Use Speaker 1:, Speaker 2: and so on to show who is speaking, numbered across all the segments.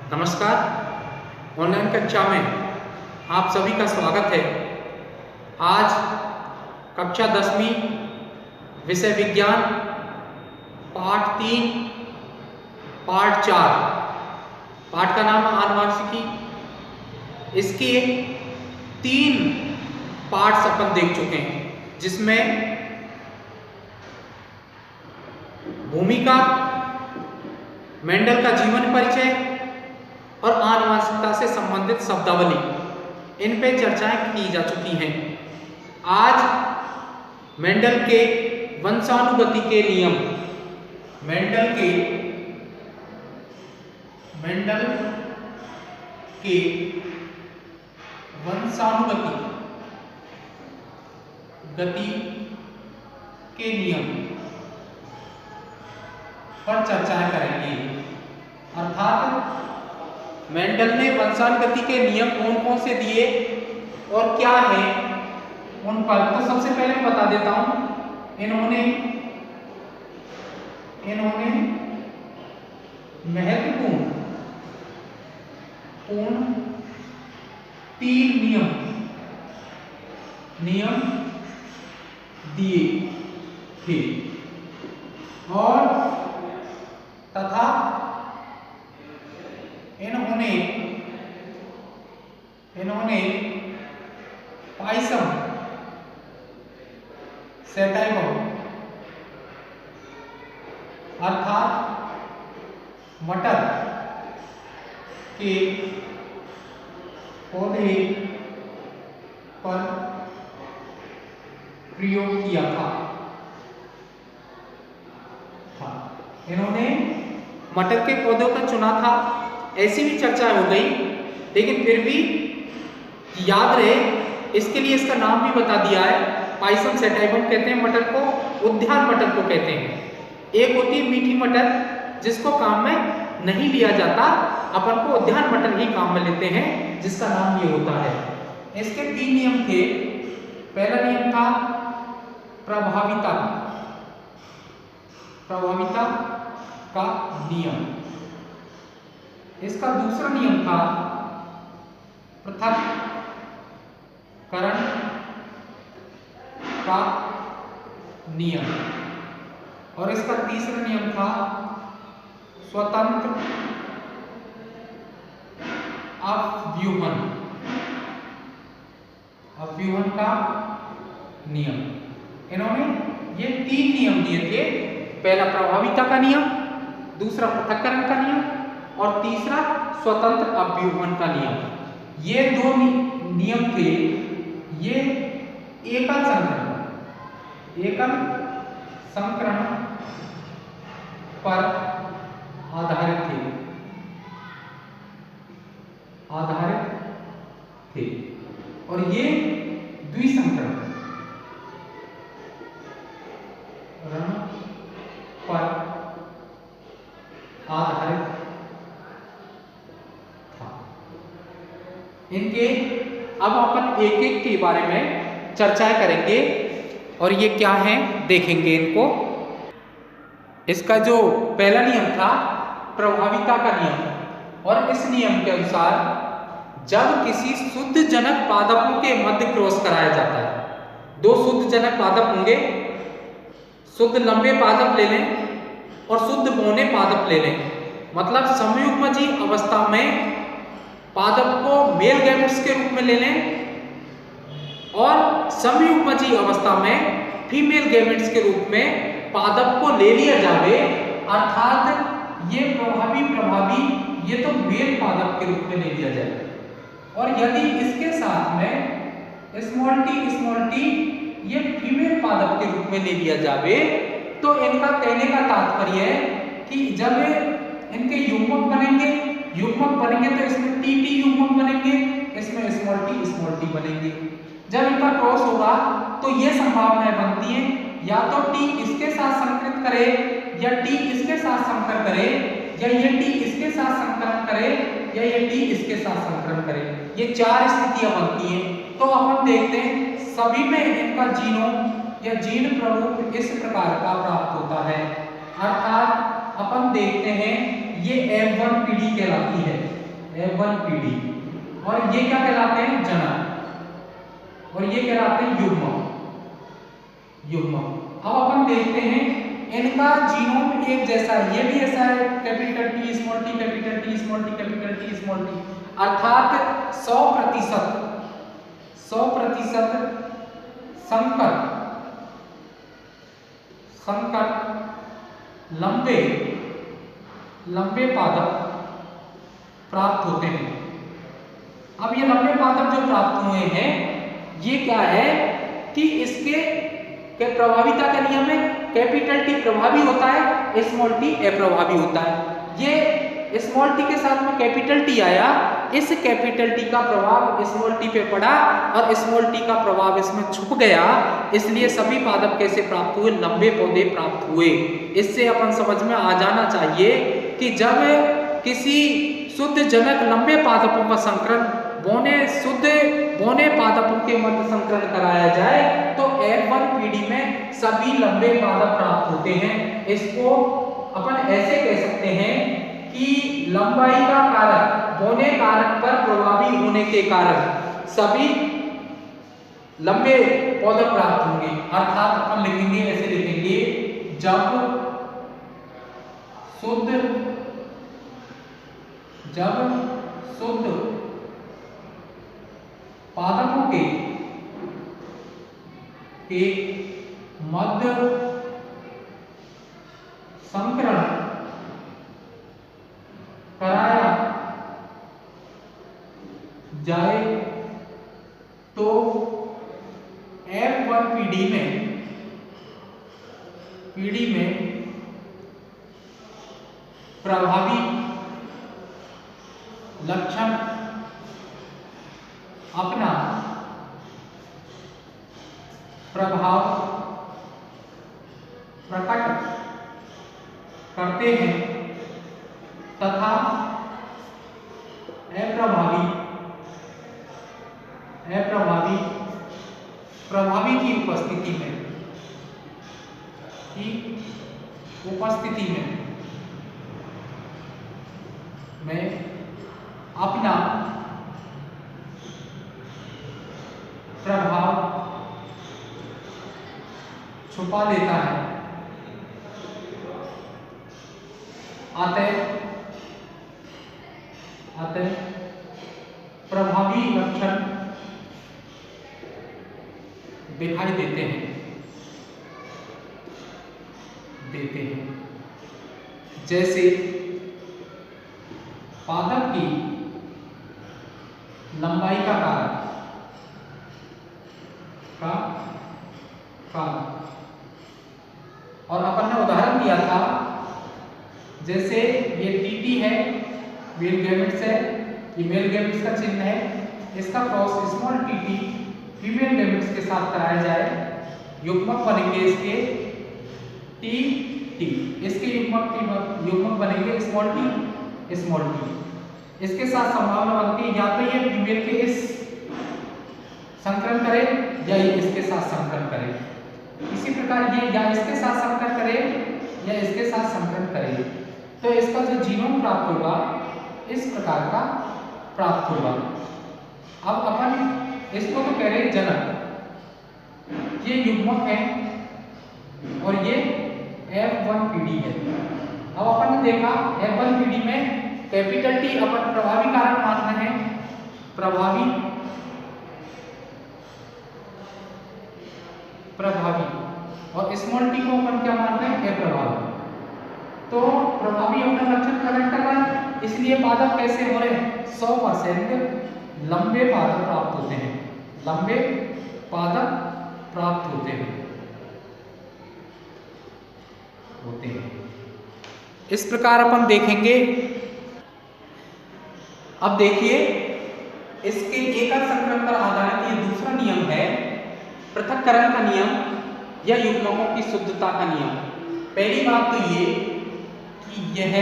Speaker 1: नमस्कार। ऑनलाइन कक्षा में आप सभी का स्वागत है। आज कक्षा 10वीं विषय विज्ञान पाठ 3 पाठ 4 पाठ का नाम आनुवंशिकी। इसके 3 पार्ट्स अपन देख चुके हैं, जिसमें भूमिका, मेंडल का जीवन परिचय और आनुवंशिकता से संबंधित शब्दावली, इन पे चर्चाएं की जा चुकी हैं। आज मेंडल के वंशानुगति के नियम, मेंडल के वंशानुगति के नियम पर चर्चाएं करेंगे। अर्थात मेंडल ने वंशानुगति के नियम कौन कौन से दिए और क्या है उन पर। तो सबसे पहले मैं बता देता हूं, इन्होंने महत्वपूर्ण 3 नियम दिए थे और तथा इन्होंने पाइसम सेटाइवम अर्थात मटर के पौधे पर प्रयोग किया था। इन्होंने मटर के पौधों का चुना था। ऐसी भी चर्चा हो गई, लेकिन फिर भी याद रहे, इसके लिए इसका नाम भी बता दिया है। पाइसम सेटाइवम कहते हैं मटर को, उद्यान मटर को कहते हैं। एक होती है मीठी मटर, जिसको काम में नहीं लिया जाता, अपन को उद्यान मटर ही काम में लेते हैं, जिसका नाम ये होता है। इसके 3 नियम थे। पहला नियम था प्रभाविता का नियम। इसका दूसरा नियम था पृथक्करण का नियम और इसका तीसरा नियम था स्वतंत्र अव्यूहन का नियम। इन्होंने ये 3 नियम दिए थे। पहला प्रभाविता का नियम, दूसरा पृथक्करण का नियम और तीसरा स्वतंत्र अव्यूहन का नियम। ये 2 नियम थे। ये एकल संक्रमण पर आधारित थे और ये द्विसंक्रमण पर आधारित था। इनके अब अपन एक एक के बारे में चर्चाएं करेंगे और ये क्या है देखेंगे इनको। इसका जो पहला नियम था प्रभाविता का नियम, और इस नियम के अनुसार जब किसी शुद्ध जनक पादपों के मध्य क्रॉस कराया जाता है, 2 शुद्ध जनक पादप होंगे, शुद्ध लंबे पादप ले लें और शुद्ध बौने पादप ले लें, मतलब समयुग्मजी अवस्था में पादप को मेल गैमेट्स के रूप में ले लें और समयुग्मजी अवस्था में फीमेल गैमेट्स के रूप में पादप को ले लिया जावे। अर्थात ये प्रभावी ये तो मेल पादप के रूप में ले लिया जाए, और यदि इसके साथ में स्मॉल टी ये फीमेल पादप के रूप में ले लिया जावे, तो इनका कहने का तात्पर्य है कि जब इनके युग्मक बनेंगे तो इसमें टी युग्मक बनेंगे, इसमें स्मॉल टी बनेंगे। जब इनका क्रॉस होगा तो ये संभावनाएं बनती है, या तो टी इसके साथ संकरित करे, या टी इसके साथ संकर करे, या ये टी इसके साथ संकरण करे, या ये टी इसके साथ संकरण करे। ये 4 स्थितियां बनती हैं। तो अपन देखते हैं सभी में इनका जीनोम या जीन प्ररूप इस प्रकार का प्राप्त होता है। अर्थात अपन देखते हैं ये F1 पीढ़ी कहलाती है। F1PD, और ये क्या कहलाते हैं? जनक, और ये कहलाते हैं युग्मक। अब अपन देखते हैं इनका जीनोम एक जैसा है, ये भी ऐसा है, capital T small T, capital T small T, capital T small T, अर्थात 100% संकर लंबे पादप प्राप्त होते हैं। अब ये लंबे पादप जो प्राप्त हुए हैं, ये क्या है कि इसके प्रभाविता का नियम है, कैपिटल टी प्रभावी होता है, स्मॉल टी अप्रभावी होता है। ये स्मॉल टी के साथ में कैपिटल टी आया, इस कैपिटल टी का प्रभाव स्मॉल टी पे पड़ा और स्मॉल टी का प्रभाव इसमें छुप गया, इसलिए सभी पादप कैसे प्राप्त हुए? लंबे पौधे प्राप्त हुए। इससे अपन समझ में आ जाना चाहिए कि जब किसी शुद्ध जनक लंबे पादपों का संकरण बोने पादपों के मध्य संकरण कराया जाए तो F1PD में सभी लंबे पादप प्राप्त होते हैं। इसको अपन ऐसे कह सकते हैं कि लंबाई का कारक बोने कारक पर प्रभावी होने के कारण सभी लंबे पौधे प्राप्त होंगे। अर्थात अपन लिखेंगे, ऐसे लिखेंगे, जब शुद्ध पादपों के मध्य संकरण कराया जाए तो F1PD में प्रभावी लक्षण अपना प्रभाव प्रकट करते हैं तथा प्रभावी की उपस्थिति में अपना प्रभाव छुपा लेता है। अतः प्रभावी लक्षण दिखाई देते हैं। जैसे पादप की लंबाई का कारक, और अपन ने उदाहरण दिया था, जैसे ये टीटी है, मेल गैमेट्स है, ये मेल गैमेट्स का चिन्ह है, इसका cross small TT female gametes के साथ कराया जाए, युग्मक बनेंगे इसके टी, इसके युग्मक बनेंगे स्मॉल टी। इसके साथ संभावना बनती है या तो ये फीमेल के इस संकरण करे या ये इसके साथ संकरण करे। इसी प्रकार ये या इसके साथ संकरण करे या इसके साथ संकरण करे, तो इसका जो जीनोम प्राप्त होगा इस प्रकार का प्राप्त होगा। अब अपन इसको तो कह रहे जनक, ये युग्मक है और ये F1PD है। अब अपन ने देखा F1PD में कैपिटल टी अपन प्रभावी कारक मान रहे हैं, प्रभावी और स्मॉल टी को अपन क्या मान रहे हैं? अप्रभावी। तो प्रभावी अपना लक्षण प्रकट कर रहा है, इसलिए पादप कैसे हो रहे हैं? 100% लंबे पादप प्राप्त होते हैं, लंबे पादप प्राप्त होते हैं। इस प्रकार अपन देखेंगे। अब देखिए, इसके एकल संकरण पर आधारित ये दूसरा नियम है, पृथक्करण का नियम या युग्मकों की शुद्धता का नियम। पहली बात तो ये कि यह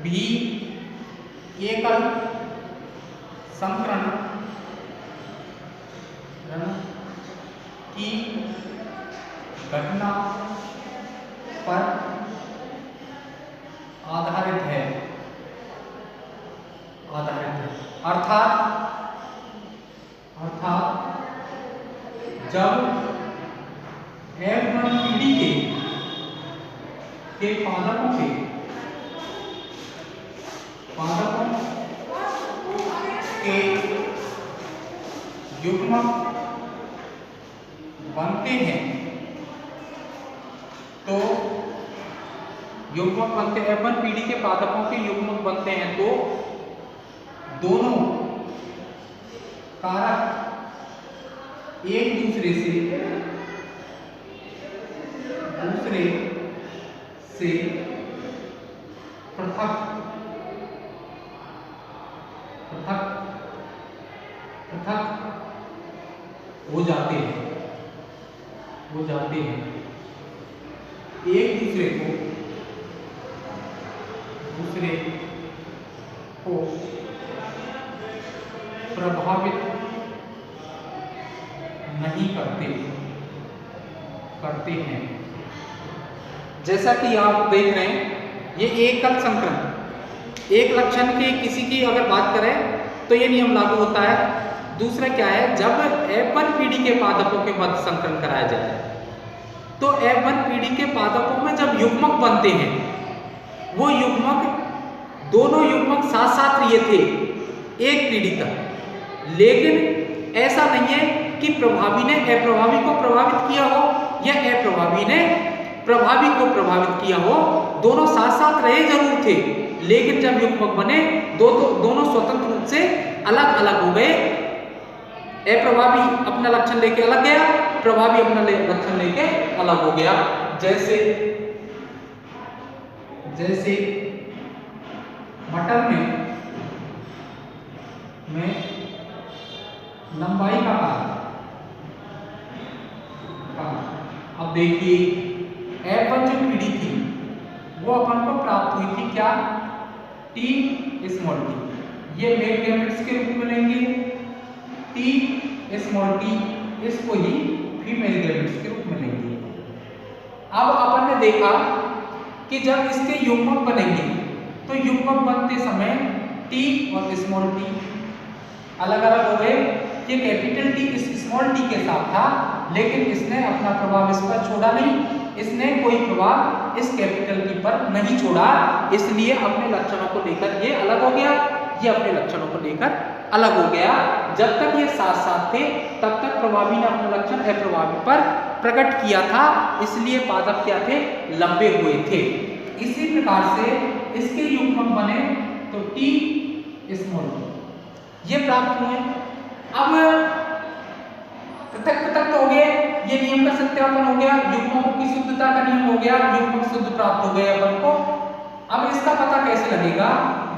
Speaker 1: भी एकल संकरण की घटना पर आधारित है। आधारित है। अर्थात जब F1 पीढ़ी के पादपों के युग्मक बनते हैं तो F1 पीढ़ी के पादपों के युग्मक बनते हैं तो दोनों कारक एक दूसरे से पृथक हो जाते हैं एक दूसरे को प्रभावित नहीं करते हैं। जैसा कि आप देख रहे हैं ये एकल संकरण, एक लक्षण की किसी की अगर बात करें तो ये नियम लागू होता है। दूसरा क्या है, जब F1 पीढ़ी के पादपों के मध्य संकरण कराया जाए तो F1 पीढ़ी के पादपों में जब युग्मक बनते हैं वो दोनों युग्मक साथ साथ लिए थे एक पीढ़ी तक, लेकिन ऐसा नहीं है कि प्रभावी ने अप्रभावी को प्रभावित किया हो या अप्रभावी ने प्रभावी को प्रभावित किया हो, दोनों साथ साथ रहे जरूर थे, लेकिन जब युग्मक बने दोनों स्वतंत्र रूप से अलग अलग हो गए। अप्रभावी अपना लक्षण लेके अलग गया, प्रभावी अपना लक्षण लेके अलग हो गया। जैसे मटर में लंबाई का कार्य। अब देखिए F1 जो पीढ़ी थी वो अपन को प्राप्त हुई थी क्या, T स्मॉल t, ये मेल गैमेट्स के रूप में लेंगे, T स्मॉल t इसको ही फीमेल गैमेट्स के रूप में लेंगे। अब अपन ने देखा कि जब इसके युग्मक बनेंगे तो युग्मक बनते समय T और स्मॉल t अलग अलग हो गए। ये कैपिटल T इस स्मॉल t के साथ था, लेकिन इसने अपना प्रभाव इस पर छोड़ा नहीं, इसने कोई प्रभाव इस कैपिटल T पर नहीं छोड़ा, इसलिए अपने लक्षणों को लेकर ये अलग हो गया, ये अपने लक्षणों को लेकर अलग हो गया। जब तक ये साथ साथ थे तब तक प्रभावी ने अपना लक्षण अप्रभावी पर प्रकट किया था, इसलिए पादप क्या थे, लंबे हुए थे। इसी प्रकार से इसके युग्मक बने तो T स्मॉल t ये प्राप्त हुए। अब पृथक तो हो गए, ये नियम का सत्यापन हो गया, युग्मकों की शुद्धता का नियम हो गया, युग्मक शुद्ध प्राप्त हो गए अपन को। अब इसका पता कैसे लगेगा,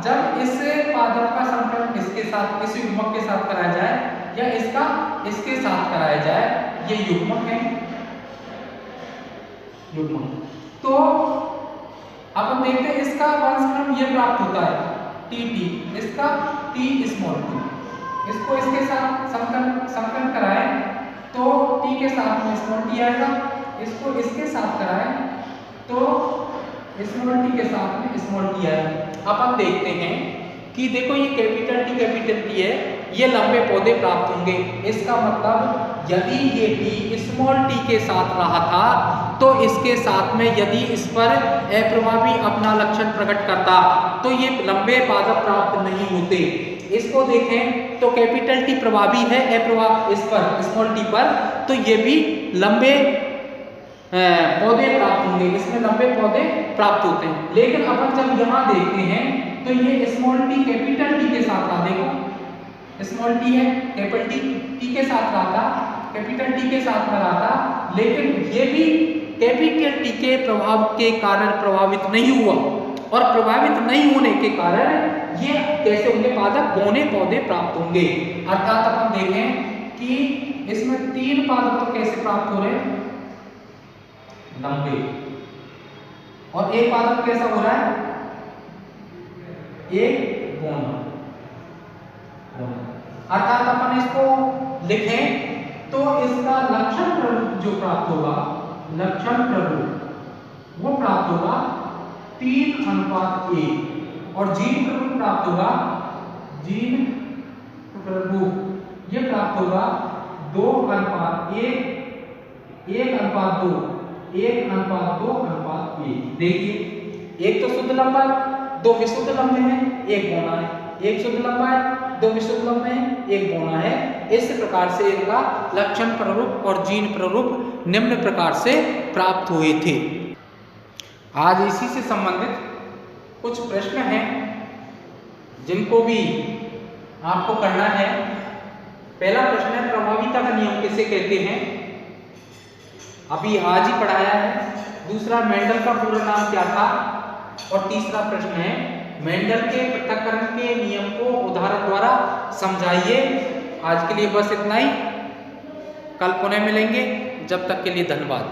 Speaker 1: जब इस पादप का संकरण इसके साथ, इस युग्मक के साथ कराया जाए या इसका इसके साथ कराया जाए, ये युग्मक है तो अपन देखते हैं इसका वंशक्रम ये प्राप्त होता है TT, इसका T स्मॉल t, इसको इसके साथ संकरण कराएं तो T के साथ में स्मॉल t आएगा, इसको इसके साथ कराएं तो स्मॉल t के साथ में स्मॉल t आएगा। अपन देखते हैं कि देखो ये कैपिटल T है, ये लंबे पौधे प्राप्त होंगे। इसका मतलब यदि ये T स्मॉल t के साथ रहा था तो इसके साथ में यदि इस पर अप्रभावी अपना लक्षण प्रकट करता तो ये लंबे पादप प्राप्त नहीं होते। इसको देखें तो कैपिटल T प्रभावी है अप्रभाव इस पर स्मॉल t पर, तो ये भी लंबे पौधे प्राप्त होंगे, इसमें लंबे पौधे प्राप्त होते हैं। लेकिन अपन जब यहाँ देखते हैं तो ये स्मॉल t कैपिटल T के साथ रहा, देखो स्मॉल t है कैपिटल T के साथ रहा था, कैपिटल T के साथ में रहा था, लेकिन ये भी कैपिटल T के प्रभाव के कारण प्रभावित नहीं हुआ, और प्रभावित नहीं होने के कारण ये कैसे होंगे, पादप बौने पौधे प्राप्त होंगे। अर्थात अपन देखें कि इसमें 3 पादप तो कैसे प्राप्त हो रहे हैं, लंबे, और एक पादप कैसा हो रहा है, एक बौना। अर्थात अपन इसको लिखें तो इसका लक्षण प्ररूप जो प्राप्त होगा, लक्षण प्ररूप वो प्राप्त होगा 3:1 और जीन प्ररूप प्राप्त होगा जीन प्ररूप ये प्राप्त होगा 2:1, 1:2, 1:2:1। देखिए एक तो शुद्ध लंबा है, 2 विशुद्ध लंबे हैं, 1 बौना है, 1 शुद्ध लंबा है, 2 विशुद्ध लंबे हैं, 1 बौना है। इस प्रकार से इनका लक्षण प्ररूप और जीन प्ररूप निम्न प्रकार से प्राप्त हुए थे। आज इसी से संबंधित कुछ प्रश्न हैं जिनको भी आपको करना है। पहला प्रश्न है प्रभावीता का नियम किसे कहते हैं, अभी आज ही पढ़ाया है। दूसरा मेंडल का पूरा नाम क्या था, और तीसरा प्रश्न है मेंडल के पृथक्करण के नियम को उदाहरण द्वारा समझाइए। आज के लिए बस इतना ही, कल पुनः मिलेंगे, जब तक के लिए धन्यवाद।